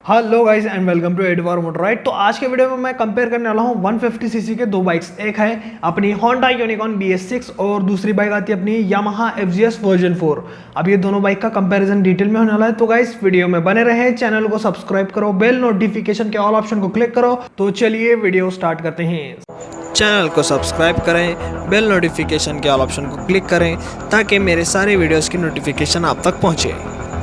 Hello guys and welcome to एडवार motor ride. तो आज के वीडियो में मैं कंपेयर करने वाला हूँ 150 सीसी के दो बाइक्स। एक है अपनी होंडा यूनिकॉर्न BS6 और दूसरी बाइक आती है अपनी यामाहा FZS वर्जन 4। अब ये दोनों बाइक का कंपैरिजन डिटेल में होने वाला है, तो गाइस वीडियो में बने रहें, चैनल को सब्सक्राइब करो, बेल नोटिफिकेशन के ऑल ऑप्शन को क्लिक करो। तो चलिए वीडियो स्टार्ट करते हैं। चैनल को सब्सक्राइब करें, बेल नोटिफिकेशन के ऑल ऑप्शन को क्लिक करें ताकि मेरे सारे वीडियोस की नोटिफिकेशन आप तक पहुंचे।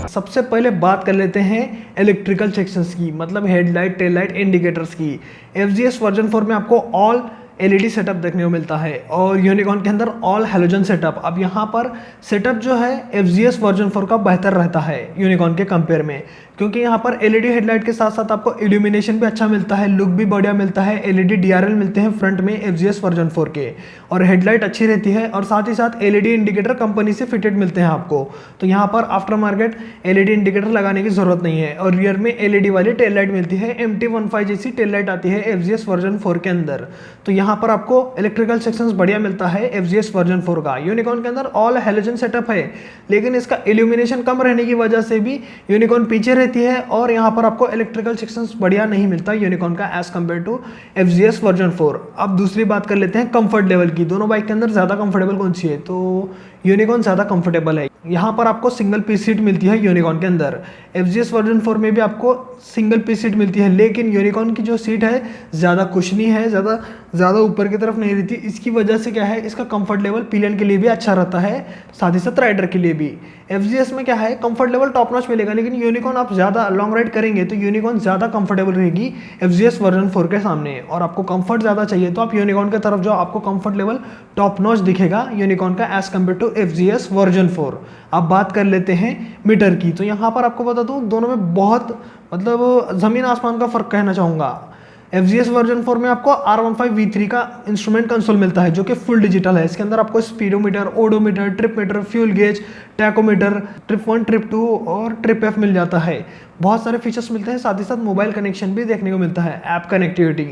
सबसे पहले बात कर लेते हैं इलेक्ट्रिकल सेक्शंस की, मतलब हेडलाइट, टेल लाइट, इंडिकेटर्स की। FZS वर्जन 4 में आपको ऑल LED सेटअप देखने को मिलता है और यूनिकॉर्न के अंदर ऑल हैलोजन सेटअप। अब यहाँ पर सेटअप जो है FZS वर्जन 4 का बेहतर रहता है यूनिकॉर्न के कंपेयर में, क्योंकि यहाँ पर LED हेडलाइट के साथ साथ आपको इल्यूमिनेशन भी अच्छा मिलता है, लुक भी बढ़िया मिलता है। LED DRL मिलते हैं फ्रंट में FZS वर्जन 4 के, और हेडलाइट अच्छी रहती है, और साथ ही साथ LED इंडिकेटर कंपनी से फिटेड मिलते हैं आपको। तो यहाँ पर आफ्टर मार्केट LED इंडिकेटर लगाने की जरूरत नहीं है, और रियर में LED वाली टेल लाइट मिलती है। MT15 जैसी टेल लाइट आती है FZS वर्जन 4 के अंदर। तो यहाँ पर आपको इलेक्ट्रिकल सेक्शंस बढ़िया मिलता है FZS वर्जन 4 का। यूनिकॉर्न के अंदर ऑल हैलोजन सेटअप है, लेकिन इसका इल्यूमिनेशन कम रहने की वजह से भी यूनिकॉर्न पीछे रहती है, और यहाँ पर आपको इलेक्ट्रिकल सेक्शंस बढ़िया नहीं मिलता यूनिकॉर्न का as compare to FZS version 4। अब दूसरी बात कर लेते हैं कंफर्ट लेवल की। दोनों बाइक के अंदर ज़्यादा कंफर्टेबल कौन सी है, तो यूनिकॉर्न ज़्यादा कंफर्टेबल है। यहाँ पर आपको सिंगल पीस सीट मिलती है यूनिकॉर्न के अंदर। FZS वर्जन 4 में भी आपको सिंगल पीस सीट मिलती है, लेकिन यूनिकॉर्न की जो सीट है ज़्यादा कुशनी है, ज़्यादा ऊपर की तरफ नहीं रहती। इसकी वजह से क्या है, इसका कंफर्ट लेवल पिलियन के लिए भी अच्छा रहता है, साथ ही साथ राइडर के लिए भी। FZS में क्या है, कंफर्ट लेवल टॉप नॉच मिलेगा, लेकिन यूनिकॉर्न आप ज़्यादा लॉन्ग राइड करेंगे तो यूनिकॉर्न ज़्यादा कंफर्टेबल रहेगी FZS वर्जन 4 के सामने। और आपको कंफर्ट ज़्यादा चाहिए तो आप यूनिकॉर्न की तरफ जाओ, आपको कंफर्ट लेवल टॉप नॉच दिखेगा यूनिकॉर्न का as compare to FZS version 4। अब बात कर लेते हैं मीटर की। तो यहाँ पर आपको बता दूँ, दोनों में बहुत मतलब ज़मीन आसमान का फ़र्क कहना चाहूँगा। FZS वर्जन 4 में आपको R15 V3 का इंस्ट्रूमेंट कंसोल मिलता है, जो कि फुल डिजिटल है। इसके अंदर आपको speedometer, odometer, trip meter, fuel gauge, tachometer, trip 1, trip 2 और ट्रिप F मिल जाता है। बहुत सारे फीचर्स मिलते हैं, साथ ही साथ मोबाइल कनेक्शन भी देखने को मिलता है, ऐप कनेक्टिविटी,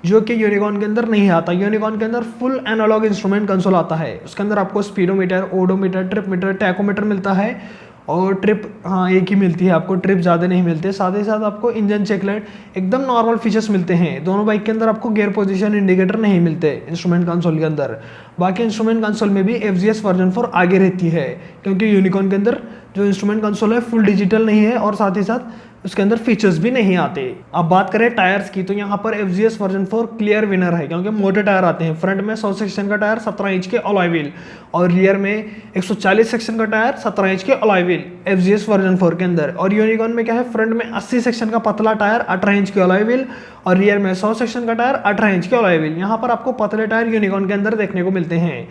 जो कि यूनिकॉर्न के अंदर नहीं आता। यूनिकॉर्न के अंदर फुल एनालॉग इंस्ट्रूमेंट कंसोल आता है। उसके अंदर आपको speedometer, odometer, trip meter, tachometer मिलता है, और ट्रिप एक ही मिलती है आपको, ट्रिप ज़्यादा नहीं मिलते। साथ ही साथ आपको इंजन चेकलाइट, एकदम नॉर्मल फीचर्स मिलते हैं। दोनों बाइक के अंदर आपको गियर पोजीशन इंडिकेटर नहीं मिलते इंस्ट्रूमेंट कंसोल के अंदर। बाकी इंस्ट्रूमेंट कंसोल में भी FZS वर्जन 4 आगे रहती है, क्योंकि यूनिकॉर्न के अंदर जो इंस्ट्रूमेंट कंसोल है फुल डिजिटल नहीं है, और साथ ही साथ उसके अंदर फीचर्स भी नहीं आते। अब बात करें टायर्स की, तो यहाँ पर FZS वर्जन 4 क्लियर विनर है, क्योंकि मोटे टायर आते हैं। फ्रंट में 100 सेक्शन का टायर 17 इंच के अलॉय व्हील, और रियर में 140 सेक्शन का टायर 17 इंच के अलॉय व्हील FZS वर्जन 4 के अंदर। और यूनिकॉर्न में क्या है, फ्रंट में 80 सेक्शन का पतला टायर 18 इंच के अलॉय व्हील, और रियर में 100 सेक्शन का टायर 18 इंच के अलॉय व्हील। यहाँ पर आपको पतले टायर यूनिकॉर्न के अंदर देखने को मिलते हैं।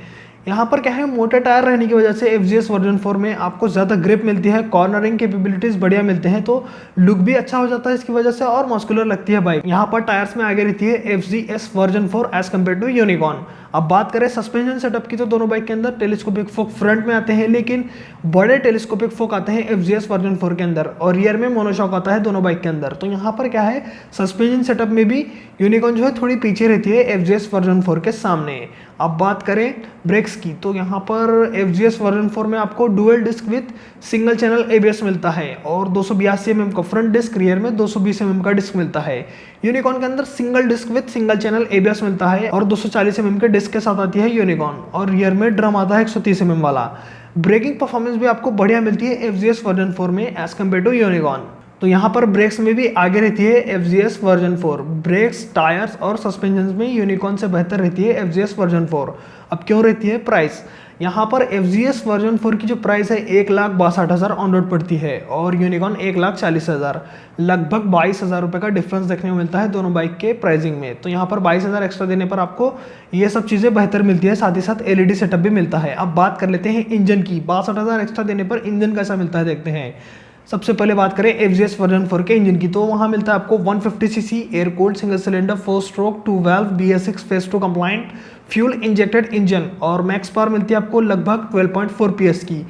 यहाँ पर क्या है, मोटे टायर रहने की वजह से FZS वर्जन 4 में आपको ज़्यादा ग्रिप मिलती है, कॉर्नरिंग कैपेबिलिटीज़ बढ़िया मिलते हैं, तो लुक भी अच्छा हो जाता है इसकी वजह से, और मस्कुलर लगती है बाइक। यहाँ पर टायर्स में आगे रहती है FZS version 4 as compare to Unicorn. अब बात करें सस्पेंशन सेटअप की, तो दोनों बाइक के अंदर टेलीस्कोपिक फोक फ्रंट में आते हैं, लेकिन बड़े टेलीस्कोपिक फोक आते हैं FZS वर्जन 4 के अंदर, और रियर में मोनोशॉक आता है दोनों बाइक के अंदर। तो यहाँ पर क्या है, सस्पेंशन सेटअप में भी यूनिकॉर्न जो है थोड़ी पीछे रहती है FZS वर्जन 4 के सामने। अब बात करें ब्रेक्स की, तो यहाँ पर FZS वर्जन 4 में आपको dual disc with single channel ABS मिलता है, और 282 mm का फ्रंट डिस्क, रियर में 220 mm का डिस्क मिलता है। यूनिकॉर्न के अंदर single disc with single channel ABS मिलता है, और 240 mm के डिस्क के साथ आती है यूनिकॉर्न, और रियर में ड्रम आता है 130 mm वाला। ब्रेकिंग परफॉर्मेंस भी आपको बढ़िया मिलती है FZS वर्जन 4 में एज कम्पेयर टू यूनिकॉर्न। तो यहाँ पर ब्रेक्स में भी आगे रहती है FZS वर्जन 4। ब्रेक्स, टायर्स और सस्पेंशन में यूनिकॉर्न से बेहतर रहती है FZS वर्जन 4। अब क्यों रहती है, प्राइस। यहाँ पर FZS वर्जन 4 की जो प्राइस है 1,62,000 ऑन रोड पड़ती है, और यूनिकॉर्न 1,40,000, लगभग 22,000 रुपये का डिफरेंस देखने को मिलता है दोनों बाइक के प्राइसिंग में। तो यहाँ पर 22,000 एक्स्ट्रा देने पर आपको ये सब चीज़ें बेहतर मिलती है, साथ ही साथ LED सेटअप भी मिलता है। अब बात कर लेते हैं इंजन की। 62,000 एक्स्ट्रा देने पर इंजन कैसा मिलता है देखते हैं। सबसे पहले बात करें FZS वर्जन 4 के इंजन की, तो वहाँ मिलता है आपको 150 cc air cooled single cylinder 4 stroke 2 valve BS6 phase 2 compliant fuel injected engine, और मैक्स पावर मिलती है आपको लगभग 12.4 PS की।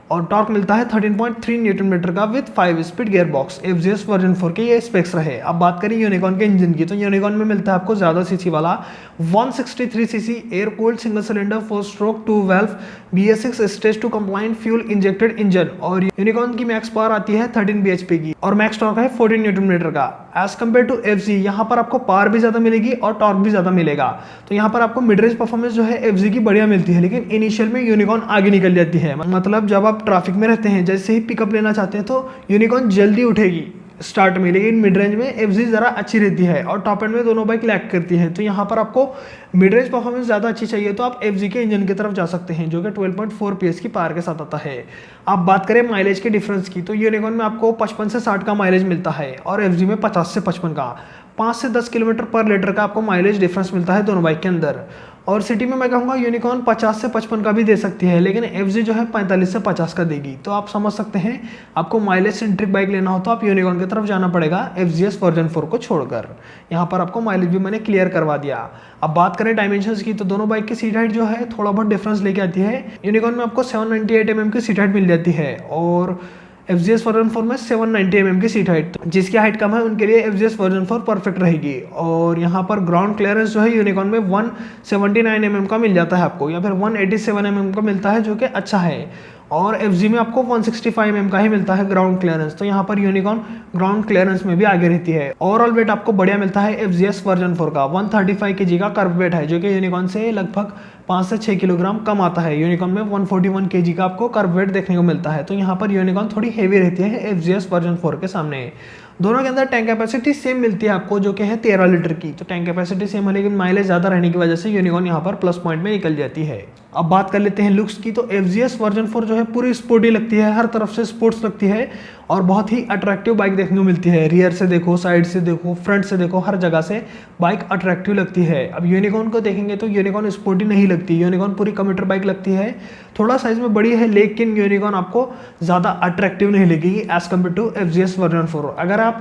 और टॉर्क मिलता है 13.3 न्यूटन मीटर का with 5 speed gear box. FZS version 4 के ये स्पेक्स रहे। अब बात करें यूनिकॉर्न के इंजन की, तो यूनिकॉर्न में मिलता है आपको ज़्यादा सीसी वाला 163 cc air cooled single cylinder 4 stroke 2 valve BS6 stage 2 compliant fuel injected engine. और यूनिकॉर्न की मैक्स पावर आती है 13 bhp की और मैक्स टॉर्क है 14 न्यूटन मीटर का। एज कम्पेयर टू FZ यहाँ पर आपको पावर भी ज़्यादा मिलेगी और टॉर्क भी ज़्यादा मिलेगा। तो यहाँ पर आपको मिड रेंज परफॉर्मेंस जो है FZ की बढ़िया मिलती है, लेकिन इनिशियल में यूनिकॉर्न आगे निकल जाती है। मतलब जब आप ट्रैफिक में रहते हैं, जैसे ही पिकअप लेना चाहते हैं तो यूनिकॉर्न जल्दी उठेगी स्टार्ट में, लेकिन मिड रेंज में FZ ज़रा अच्छी रहती है और टॉप एंड में दोनों बाइक लैग करती है। तो यहाँ पर आपको मिड रेंज परफॉर्मेंस ज़्यादा अच्छी चाहिए तो आप FZ के इंजन की तरफ जा सकते हैं, जो कि 12.4 PS की पावर के साथ आता है। आप बात करें माइलेज के डिफरेंस की, तो यूनिकॉर्न में आपको 55 से 60 का माइलेज मिलता है और FZ में 50 से 55 का। 5 से 10 किलोमीटर पर लीटर का आपको माइलेज डिफरेंस मिलता है दोनों बाइक के अंदर। और सिटी में मैं कहूँगा यूनिकॉर्न 50 से 55 का भी दे सकती है, लेकिन FZ जो है 45 से 50 का देगी। तो आप समझ सकते हैं आपको माइलेज सेंट्रिक बाइक लेना हो तो आप यूनिकॉर्न की तरफ जाना पड़ेगा FZS वर्जन 4 को छोड़कर। यहाँ पर आपको माइलेज भी मैंने क्लियर करवा दिया। अब बात करें डायमेंशंस की, तो दोनों बाइक की सीट हाइट जो है थोड़ा बहुत डिफरेंस लेके आती है। यूनिकॉर्न में आपको 798 mm की सीट हाइट मिल जाती है और FZS वर्जन 4 में 790 mm की सीट हाइट। जिसकी हाइट कम है उनके लिए FZS वर्जन 4 परफेक्ट रहेगी। और यहाँ पर ग्राउंड क्लियरेंस जो है यूनिकॉर्न में 179 mm का मिल जाता है आपको, या फिर 187 mm का मिलता है, जो कि अच्छा है। और FZ में आपको 165 mm का ही मिलता है ग्राउंड क्लियरेंस। तो यहाँ पर यूनिकॉर्न ग्राउंड क्लियरेंस में भी आगे रहती है। ओवरऑल वेट आपको बढ़िया मिलता है FZS वर्जन 4 का 135 kg का कर्व वेट है, जो कि यूनिकॉर्न से लगभग 5 से 6 किलोग्राम कम आता है। यूनिकॉर्न में 141 kg का आपको कर्व वेट देखने को मिलता है। तो यहाँ पर यूनिकॉर्न थोड़ी हेवी रहती है FZS वर्जन 4 के सामने। दोनों के अंदर टैंक कैपेसिटी सेम मिलती है आपको, जो कि है 13 लीटर की। तो टैंक कैपेसिटी सेम है, लेकिन माइलेज ज़्यादा रहने की वजह से यूनिकॉर्न यहाँ पर प्लस पॉइंट में निकल जाती है। अब बात कर लेते हैं लुक्स की, तो FZS वर्जन 4 जो है पूरी स्पोर्टी लगती है, हर तरफ से स्पोर्ट्स लगती है और बहुत ही अट्रैक्टिव बाइक देखने को मिलती है। रियर से देखो, साइड से देखो, फ्रंट से देखो, हर जगह से बाइक अट्रैक्टिव लगती है। अब यूनिकॉर्न को देखेंगे तो यूनिकॉर्न स्पोर्टी नहीं लगती, यूनिकॉर्न पूरी कम्यूटर बाइक लगती है, थोड़ा साइज में बड़ी है, लेकिन यूनिकॉर्न आपको ज़्यादा अट्रैक्टिव नहीं लगेगी as compare to FZS version 4। अगर आप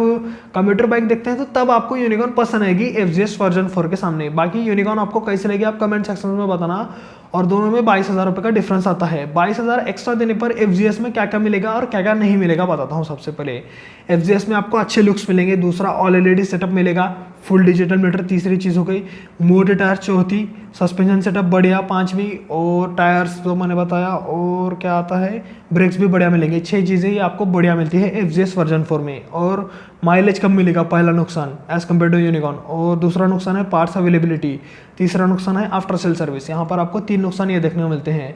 कम्यूटर बाइक देखते हैं तो तब आपको यूनिकॉर्न पसंद आएगी FZS वर्जन 4 के सामने। बाकी यूनिकॉर्न आपको कैसे लगी आप कमेंट सेक्शन में बताना। और दोनों में 22,000 रुपये का डिफरेंस आता है। 22,000 एक्स्ट्रा देने पर FZS में क्या क्या मिलेगा और क्या क्या नहीं मिलेगा बताता हूँ। सबसे पहले FZS में आपको अच्छे लुक्स मिलेंगे, दूसरा ऑल LED सेटअप मिलेगा, फुल डिजिटल मीटर तीसरी चीज़ हो गई, मोटे टायर चौथी, सस्पेंशन सेटअप बढ़िया पांचवी, और टायर्स तो मैंने बताया, और क्या आता है ब्रेक्स भी बढ़िया मिलेंगे। 6 चीज़ें ये आपको बढ़िया मिलती है FZS वर्जन 4 में। और माइलेज कम मिलेगा, पहला नुकसान एज कम्पेयर टू यूनिकॉर्न। और दूसरा नुकसान है पार्ट्स अवेलेबिलिटी, तीसरा नुकसान है आफ्टर सेल सर्विस। यहाँ पर आपको 3 नुकसान ये देखने को मिलते हैं।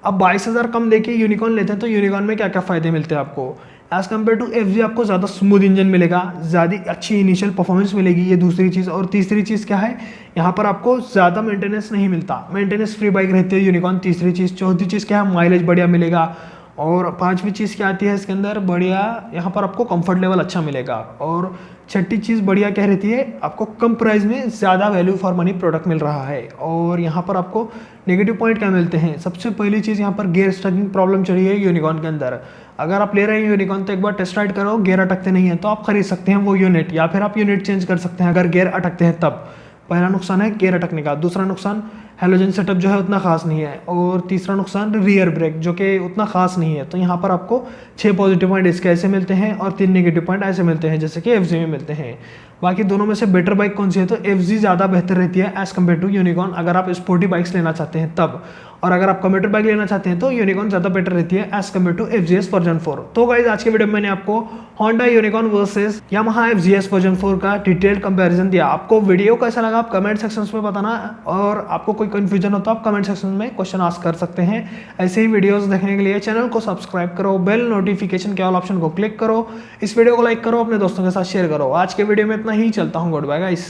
अब 22,000 कम देके यूनिकॉर्न लेते हैं तो यूनिकॉर्न में क्या क्या फ़ायदे मिलते हैं आपको। एज कम्पेयर टू FZ आपको ज़्यादा स्मूथ इंजन मिलेगा, ज़्यादा अच्छी इनिशियल परफॉर्मेंस मिलेगी, ये दूसरी चीज़। और तीसरी चीज़ क्या है, यहाँ पर आपको ज़्यादा मेंटेनेंस नहीं मिलता, मेंटेनेंस फ्री बाइक रहती है यूनिकॉर्न, तीसरी चीज़। चौथी चीज़ क्या है, माइलेज बढ़िया मिलेगा। और पांचवी चीज़ क्या आती है इसके अंदर, बढ़िया यहाँ पर आपको कंफर्ट लेवल अच्छा मिलेगा। और छठी चीज़ बढ़िया क्या रहती है, आपको कम प्राइस में ज़्यादा वैल्यू फॉर मनी प्रोडक्ट मिल रहा है। और यहाँ पर आपको नेगेटिव पॉइंट क्या मिलते हैं, सबसे पहली चीज़ यहाँ पर गियर स्टकिंग प्रॉब्लम चली है यूनिकॉर्न के अंदर। अगर आप ले रहे हैं यूनिकॉर्न तो एक बार टेस्ट राइड करो, गियर अटकते नहीं है तो आप खरीद सकते हैं वो यूनिट, या फिर आप यूनिट चेंज कर सकते हैं अगर गियर अटकते हैं तब। पहला नुकसान है गियर अटकने का। दूसरा नुकसान हेलोजन सेटअप जो है उतना खास नहीं है। और तीसरा नुकसान रियर ब्रेक जो कि उतना खास नहीं है। तो यहाँ पर आपको 6 पॉजिटिव पॉइंट इसके ऐसे मिलते हैं और 3 नेगेटिव पॉइंट ऐसे मिलते हैं जैसे कि FZ में मिलते हैं। बाकी दोनों में से बेटर बाइक कौन सी है, तो FZ ज़्यादा बेहतर रहती है एज कम्पेयर टू यूनिकॉर्न अगर आप स्पोर्टी बाइक्स लेना चाहते हैं तब। और अगर आप कम्यूटर बाइक लेना चाहते हैं तो यूनिकॉर्न ज़्यादा बेटर रहती है as compare to FZS version 4। तो गाइज आज के वीडियो में मैंने आपको Honda Unicorn versus Yamaha FZS version 4 का डिटेल्ड कंपैरिजन दिया। आपको वीडियो कैसा लगा आप कमेंट सेक्शन में बताना, और आपको कोई कंफ्यूजन हो तो आप कमेंट सेक्शन में क्वेश्चन आस्क कर सकते हैं। ऐसे ही वीडियोस देखने के लिए चैनल को सब्सक्राइब करो, बेल नोटिफिकेशन के ऑल ऑप्शन को क्लिक करो, इस वीडियो को लाइक करो, अपने दोस्तों के साथ शेयर करो। आज के वीडियो में इतना ही, चलता हूँ, गुड बाय गाइस।